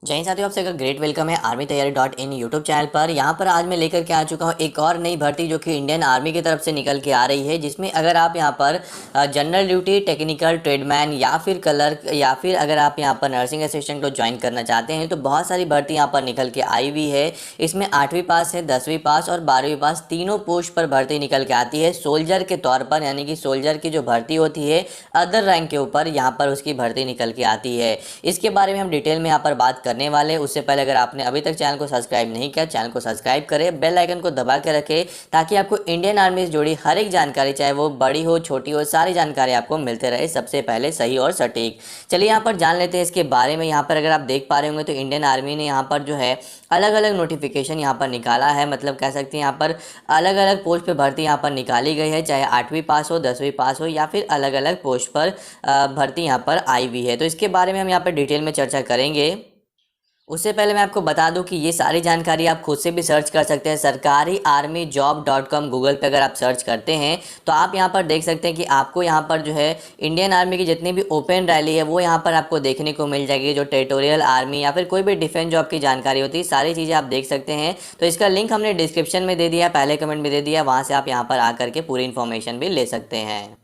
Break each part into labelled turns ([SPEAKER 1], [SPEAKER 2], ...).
[SPEAKER 1] जय हिंद साथियों, आप सबका ग्रेट वेलकम है आर्मी तैयारी .in यूट्यूब चैनल पर। यहाँ पर आज मैं लेकर के आ चुका हूँ एक और नई भर्ती जो कि इंडियन आर्मी की तरफ से निकल के आ रही है, जिसमें अगर आप यहाँ पर जनरल ड्यूटी, टेक्निकल, ट्रेडमैन या फिर क्लर्क या फिर अगर आप यहाँ पर नर्सिंग असिस्टेंट को ज्वाइन करना चाहते हैं तो बहुत सारी भर्ती यहाँ पर निकल के आई हुई है। इसमें 8वीं पास है, 10वीं पास और 12वीं पास तीनों पोस्ट पर भर्ती निकल के आती है सोल्जर के तौर पर, यानी कि सोल्जर की जो भर्ती होती है अदर रैंक के ऊपर यहाँ पर उसकी भर्ती निकल के आती है। इसके बारे में हम डिटेल में यहाँ पर बात करने वाले हैं। उससे पहले अगर आपने अभी तक चैनल को सब्सक्राइब नहीं किया, चैनल को सब्सक्राइब करें, बेल आइकन को दबा के रखें ताकि आपको इंडियन आर्मी से जुड़ी हर एक जानकारी, चाहे वो बड़ी हो छोटी हो, सारी जानकारी आपको मिलते रहे सबसे पहले सही और सटीक। चलिए यहाँ पर जान लेते हैं इसके बारे में। यहाँ पर अगर आप देख पा रहे होंगे तो इंडियन आर्मी ने यहाँ पर जो है अलग अलग नोटिफिकेशन यहाँ पर निकाला है, मतलब कह सकते हैं यहाँ पर अलग अलग पोस्ट पे भर्ती यहाँ पर निकाली गई है, चाहे 8वीं पास हो, 10वीं पास हो या फिर अलग अलग पोस्ट पर भर्ती यहाँ पर आई हुई है। तो इसके बारे में हम यहाँ पर डिटेल में चर्चा करेंगे। उससे पहले मैं आपको बता दूं कि ये सारी जानकारी आप खुद से भी सर्च कर सकते हैं। सरकारी आर्मी जॉब .com गूगल पे अगर आप सर्च करते हैं तो आप यहाँ पर देख सकते हैं कि आपको यहाँ पर जो है इंडियन आर्मी की जितनी भी ओपन रैली है वो यहाँ पर आपको देखने को मिल जाएगी। जो टेरिटोरियल आर्मी या फिर कोई भी डिफेंस जॉब की जानकारी होती है, सारी चीज़ें आप देख सकते हैं। तो इसका लिंक हमने डिस्क्रिप्शन में दे दिया, पहले कमेंट में दे दिया, वहाँ से आप यहाँ पर आकर के पूरी इन्फॉर्मेशन भी ले सकते हैं।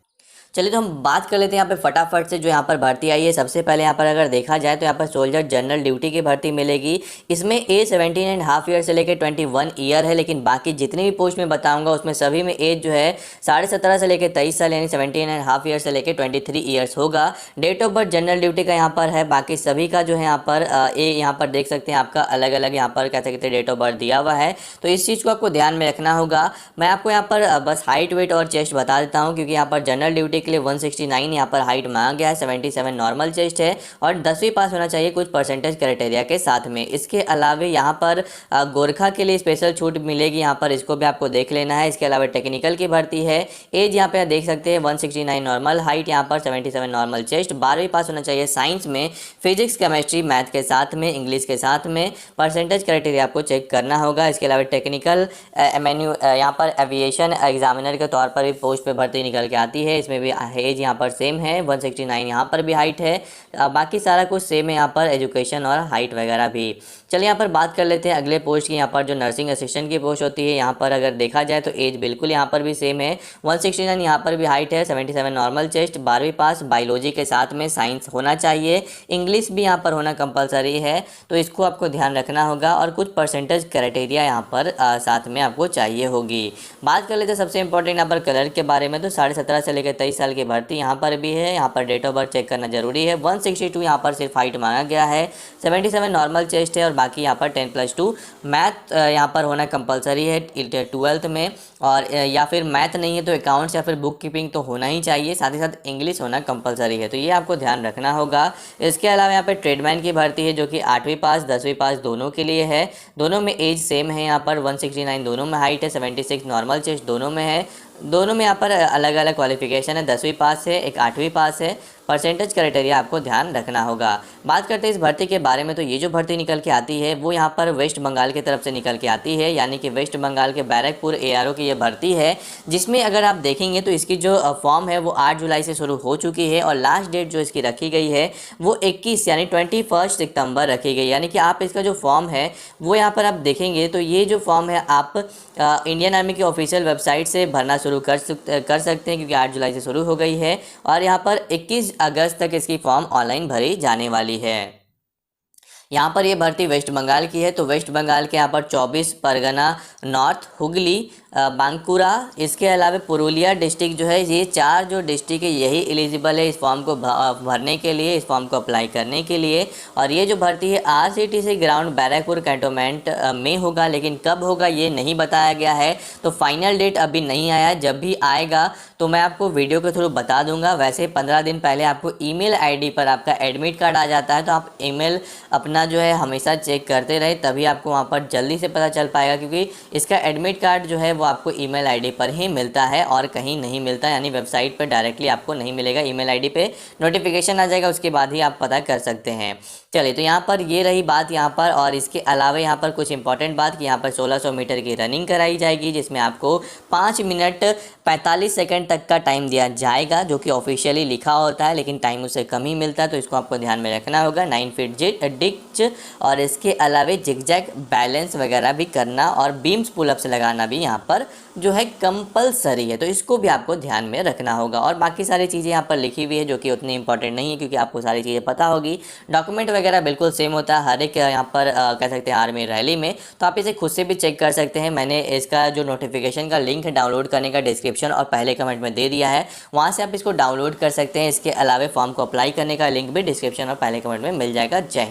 [SPEAKER 1] चलिए तो हम बात कर लेते हैं यहाँ पे फटाफट से जो यहाँ पर भर्ती आई है। सबसे पहले यहाँ पर अगर देखा जाए तो यहाँ पर सोल्जर जनरल ड्यूटी की भर्ती मिलेगी। इसमें एज 17.5 ईयर से लेकर 21 ईयर है, लेकिन बाकी जितनी भी पोस्ट में बताऊंगा उसमें सभी में एज जो है 17.5 से लेकर 23 साल यानी 17.5 ईयर से लेकर 23 ईयर्स होगा। Date of birth general duty का यहाँ पर है, बाकी सभी का जो है यहाँ पर यहाँ पर देख सकते हैं आपका अलग अलग यहाँ पर कह सकते हैं डेट ऑफ बर्थ दिया हुआ है। तो इस चीज़ को आपको ध्यान में रखना होगा। मैं आपको यहाँ पर बस हाइट, वेट और चेस्ट बता देता हूँ, क्योंकि यहाँ पर जनरल ड्यूटी के लिए 169 यहाँ पर हाइट मांगा गया है, 77 नॉर्मल चेस्ट है और 10वीं पास होना चाहिए कुछ परसेंटेज क्राइटेरिया के साथ में। इसके अलावा यहाँ पर गोरखा के लिए स्पेशल छूट मिलेगी, यहाँ पर इसको भी आपको देख लेना है। इसके अलावा टेक्निकल की भर्ती है। एज यहाँ पे आप देख सकते हैं 169 नॉर्मल, हाइट यहाँ पर 77 नॉर्मल चेस्ट, 12वीं पास होना चाहिए साइंस में, फिजिक्स, केमिस्ट्री, मैथ के साथ में, इंग्लिश के साथ में। परसेंटेज क्राइटेरिया आपको चेक करना होगा। इसके अलावा टेक्निकल मेन्यू यहाँ पर एविएशन एग्जामिनर के तौर पर भी पोस्ट पे भर्ती निकल के आती है। इसमें भी एज यहाँ पर सेम है, 169 यहाँ पर भी हाइट है, बाकी सारा कुछ सेम है यहाँ पर, एजुकेशन और हाइट वगैरह भी। चलिए यहाँ पर बात कर लेते हैं अगले पोस्ट की। यहाँ पर जो नर्सिंग असिस्टेंट की पोस्ट होती है, यहाँ पर अगर देखा जाए तो एज बिल्कुल यहाँ पर भी सेम है, 169 यहाँ पर भी हाइट है, 77 नॉर्मल चेस्ट, 12वीं पास, बायोलॉजी के साथ में साइंस होना चाहिए, इंग्लिश भी यहाँ पर होना कंपलसरी है, तो इसको आपको ध्यान रखना होगा। और कुछ परसेंटेज क्राइटेरिया यहाँ पर साथ में आपको चाहिए होगी। बात कर लेते हैं सबसे इंपॉर्टेंट यहाँ पर क्लर्क के बारे में। तो 17.5 से लेकर 23 साल की भर्ती यहाँ पर भी है। यहाँ पर डेट ऑफ बर्थ चेक करना जरूरी है। 162 यहाँ पर सिर्फ हाइट मांगा गया है, 77 नॉर्मल चेस्ट है और बाकी यहाँ पर 10+2 मैथ यहाँ पर होना कंपलसरी है 12th में, और या फिर मैथ नहीं है तो अकाउंट्स या फिर बुक कीपिंग तो होना ही चाहिए, साथ ही साथ इंग्लिश होना कंपलसरी है, तो ये आपको ध्यान रखना होगा। इसके अलावा यहाँ पर ट्रेडमैन की भर्ती है जो कि 8वीं पास 10वीं पास दोनों के लिए है। दोनों में एज सेम है, यहाँ पर 169 दोनों में हाइट है, 76 नॉर्मल चेस्ट दोनों में है। दोनों में यहाँ पर अलग अलग क्वालिफिकेशन है, 10वीं पास है, एक 8वीं पास है। परसेंटेज क्राइटेरिया आपको ध्यान रखना होगा। बात करते हैं इस भर्ती के बारे में। तो ये जो भर्ती निकल के आती है वो यहाँ पर वेस्ट बंगाल की तरफ से निकल के आती है, यानी कि वेस्ट बंगाल के बैरकपुर ARO की ये भर्ती है, जिसमें अगर आप देखेंगे तो इसकी जो फॉर्म है वो 8 जुलाई से शुरू हो चुकी है और लास्ट डेट जो इसकी रखी गई है वो 21 यानी 21 सितंबर रखी गई। यानी कि आप इसका जो फॉर्म है वो यहाँ पर आप देखेंगे तो ये जो फॉर्म है आप इंडियन आर्मी की ऑफिशियल वेबसाइट से भरना शुरू कर सकते हैं, क्योंकि 8 जुलाई से शुरू हो गई है और यहाँ पर 21 अगस्त तक इसकी फॉर्म ऑनलाइन भरी जाने वाली है। यहाँ पर ये भर्ती वेस्ट बंगाल की है। तो वेस्ट बंगाल के यहाँ पर 24 परगना नॉर्थ, हुगली, बांकुरा, इसके अलावा पुरुलिया डिस्ट्रिक्ट जो है, ये 4 जो डिस्ट्रिक्ट है यही एलिजिबल है इस फॉर्म को भरने के लिए, इस फॉर्म को अप्लाई करने के लिए। और ये जो भर्ती है RCTC ग्राउंड बैरकपुर कैंटोनमेंट में होगा, लेकिन कब होगा ये नहीं बताया गया है, तो फाइनल डेट अभी नहीं आया। जब भी आएगा तो मैं आपको वीडियो के थ्रू बता दूंगा। वैसे 15 दिन पहले आपको ईमेल ID पर आपका एडमिट कार्ड आ जाता है, तो आप ईमेल अपना जो है हमेशा चेक करते रहे, तभी आपको वहाँ पर जल्दी से पता चल पाएगा, क्योंकि इसका एडमिट कार्ड जो है वो आपको ईमेल ID पर ही मिलता है और कहीं नहीं मिलता, यानी वेबसाइट पर डायरेक्टली आपको नहीं मिलेगा। ईमेल ID पे नोटिफिकेशन आ जाएगा, उसके बाद ही आप पता कर सकते हैं। चलिए तो यहाँ पर ये रही बात यहाँ पर। और इसके अलावा यहाँ पर कुछ इंपॉर्टेंट बात कि यहाँ पर 1600 मीटर की रनिंग कराई जाएगी, जिसमें आपको 5 मिनट 45 सेकंड तक का टाइम दिया जाएगा, जो कि ऑफिशियली लिखा होता है, लेकिन टाइम उससे कम ही मिलता है, तो इसको आपको ध्यान में रखना होगा। 9 फीट डिग स्विच और इसके अलावे जिगजैग बैलेंस वगैरह भी करना और बीम्स पुलअप्स लगाना भी यहाँ पर जो है कंपलसरी है। तो इसको भी आपको ध्यान में रखना होगा। और बाकी सारी चीज़ें यहाँ पर लिखी हुई है जो कि उतनी इंपॉर्टेंट नहीं है, क्योंकि आपको सारी चीज़ें पता होगी। डॉक्यूमेंट वगैरह बिल्कुल सेम होता है हर एक यहाँ पर कह सकते हैं आर्मी रैली में। तो आप इसे खुद से भी चेक कर सकते हैं। मैंने इसका जो नोटिफिकेशन का लिंक डाउनलोड करने का डिस्क्रिप्शन और पहले कमेंट में दे दिया है, वहाँ से आप इसको डाउनलोड कर सकते हैं। इसके अलावा फॉर्म को अप्लाई करने का लिंक भी डिस्क्रिप्शन और पहले कमेंट में मिल जाएगा। जय